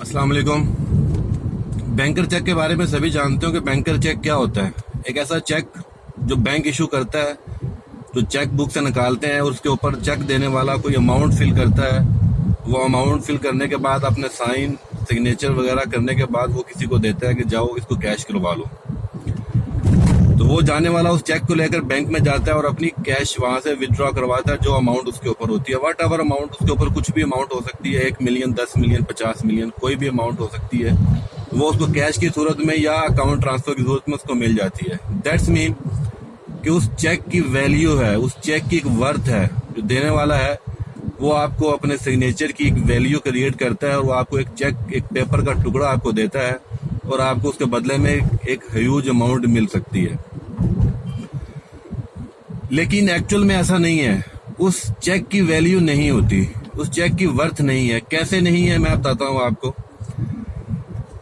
अस्सलाम वालेकुम। Banker check के बारे में सभी जानते हो कि बैंकर चेक क्या होता है। एक ऐसा चेक जो बैंक इशू करता है, जो चेक बुक से निकालते हैं और उसके ऊपर चेक देने वाला कोई अमाउंट फिल करता है। वो अमाउंट फिल करने के बाद अपने साइन सिग्नेचर वगैरह करने के बाद वो किसी को देता है कि जाओ इसको कैश करवा लो। तो वो जाने वाला उस चेक को लेकर बैंक में जाता है और अपनी कैश वहां से विड्रॉ करवाता है, जो अमाउंट उसके ऊपर होती है। वट एवर अमाउंट, उसके ऊपर कुछ भी अमाउंट हो सकती है, 1 मिलियन, 10 मिलियन, 50 मिलियन, कोई भी अमाउंट हो सकती है। वो उसको कैश की सूरत में या अकाउंट ट्रांसफर की सूरत में उसको मिल जाती है। दैट्स मीन कि उस चेक की वैल्यू है, उस चेक की एक वर्थ है। जो देने वाला है वो आपको अपने सिग्नेचर की एक वैल्यू क्रिएट करता है और वो आपको एक चेक, एक पेपर का टुकड़ा आपको देता है और आपको उसके बदले में एक ह्यूज अमाउंट मिल सकती है। लेकिन एक्चुअल में ऐसा नहीं है। उस चेक की वैल्यू नहीं होती, उस चेक की वर्थ नहीं है। कैसे नहीं है मैं बताता हूँ आपको।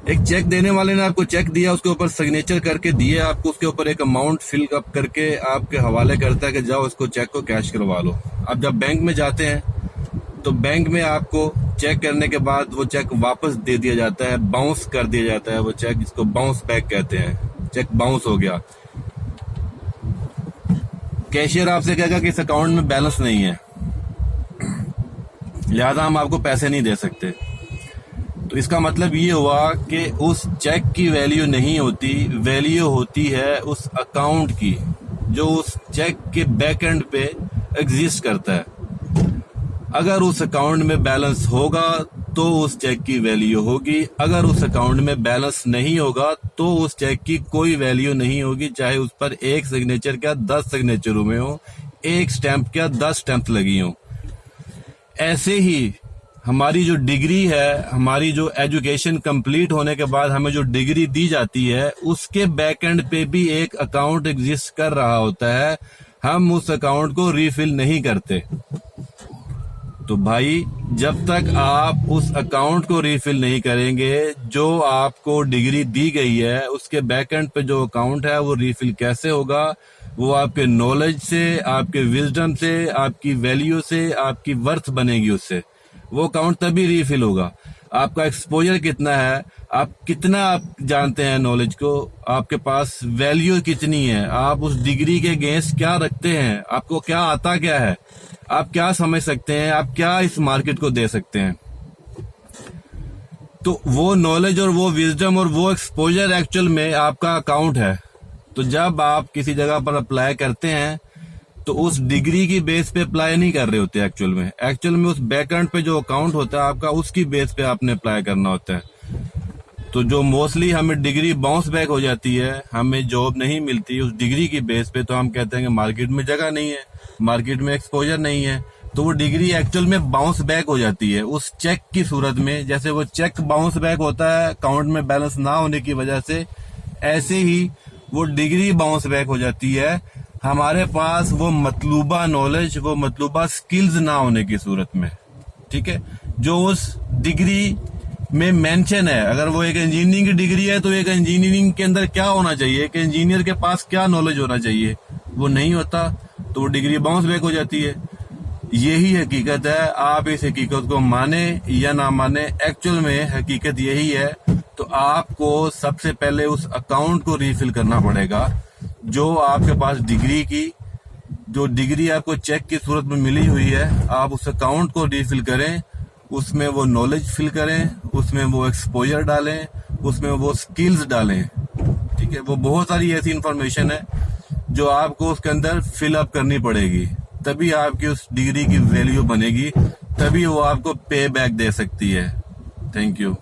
एक चेक देने वाले ने आपको चेक दिया, उसके ऊपर सिग्नेचर करके दिए आपको, उसके ऊपर एक अमाउंट फिल अप करके आपके हवाले करता है कि जाओ इसको चेक को कैश करवा लो। अब जब बैंक में जाते हैं तो बैंक में आपको चेक करने के बाद वो चेक वापस दे दिया जाता है, बाउंस कर दिया जाता है वो चेक, जिसको बाउंस बैक कहते हैं। चेक बाउंस हो गया। कैशियर आपसे कहेगा कि इस अकाउंट में बैलेंस नहीं है, लिहाजा हम आपको पैसे नहीं दे सकते। तो इसका मतलब ये हुआ कि उस चेक की वैल्यू नहीं होती, वैल्यू होती है उस अकाउंट की जो उस चेक के बैक एंड पे एग्जिस्ट करता है। अगर उस अकाउंट में बैलेंस होगा तो उस चेक की वैल्यू होगी, अगर उस अकाउंट में बैलेंस नहीं होगा तो उस चेक की कोई वैल्यू नहीं होगी, चाहे उस पर एक सिग्नेचर क्या 10 सिग्नेचर हुए हो, एक स्टैंप क्या 10 स्टैंप लगी हो। ऐसे ही हमारी जो डिग्री है, हमारी जो एजुकेशन कंप्लीट होने के बाद हमें जो डिग्री दी जाती है, उसके बैक एंड पे भी एक अकाउंट एग्जिस्ट कर रहा होता है। हम उस अकाउंट को रीफिल नहीं करते। तो भाई, जब तक आप उस अकाउंट को रीफिल नहीं करेंगे, जो आपको डिग्री दी गई है उसके बैक एंड पे जो अकाउंट है वो रीफिल कैसे होगा? वो आपके नॉलेज से, आपके विजडम से, आपकी वैल्यू से, आपकी वर्थ बनेगी उससे। वो अकाउंट तभी रीफिल होगा। आपका एक्सपोजर कितना है, आप कितना आप जानते हैं नॉलेज को, आपके पास वैल्यू कितनी है, आप उस डिग्री के अगेंस्ट क्या रखते हैं, आपको क्या आता क्या है, आप क्या समझ सकते हैं, आप क्या इस मार्केट को दे सकते हैं। तो वो नॉलेज और वो विजडम और वो एक्सपोजर एक्चुअल में आपका अकाउंट है। तो जब आप किसी जगह पर अप्लाई करते हैं तो उस डिग्री की बेस पे अप्लाई नहीं कर रहे होते। एक्चुअल में उस बैकएंड पे जो अकाउंट होता है आपका, उसकी बेस पे आपने अप्लाई करना होता है। तो जो मोस्टली हमें डिग्री बाउंस बैक हो जाती है, हमें जॉब नहीं मिलती उस डिग्री की बेस पे, तो हम कहते हैं कि मार्केट में जगह नहीं है, मार्केट में एक्सपोजर नहीं है। तो वो डिग्री एक्चुअल में बाउंस बैक हो जाती है उस चेक की सूरत में। जैसे वो चेक बाउंस बैक होता है अकाउंट में बैलेंस ना होने की वजह से, ऐसे ही वो डिग्री बाउंस बैक हो जाती है हमारे पास वो मतलूबा नॉलेज, वो मतलूबा स्किल्स ना होने की सूरत में। ठीक है, जो उस डिग्री में मेंशन है। अगर वो एक इंजीनियरिंग की डिग्री है तो एक इंजीनियरिंग के अंदर क्या होना चाहिए, एक इंजीनियर के पास क्या नॉलेज होना चाहिए, वो नहीं होता, तो वो डिग्री बाउंस बैक हो जाती है। यही हकीकत है। आप इस हकीकत को माने या ना माने, एक्चुअल में हकीकत यही है। तो आपको सबसे पहले उस अकाउंट को रीफिल करना पड़ेगा जो आपके पास डिग्री की, जो डिग्री आपको चेक की सूरत में मिली हुई है, आप उस अकाउंट को रीफिल करें, उसमें वो नॉलेज फिल करें, उसमें वो एक्सपोजर डालें, उसमें वो स्किल्स डालें। ठीक है, वो बहुत सारी ऐसी इंफॉर्मेशन है जो आपको उसके अंदर फिल अप करनी पड़ेगी, तभी आपकी उस डिग्री की वैल्यू बनेगी, तभी वो आपको पे बैक दे सकती है। Thank you.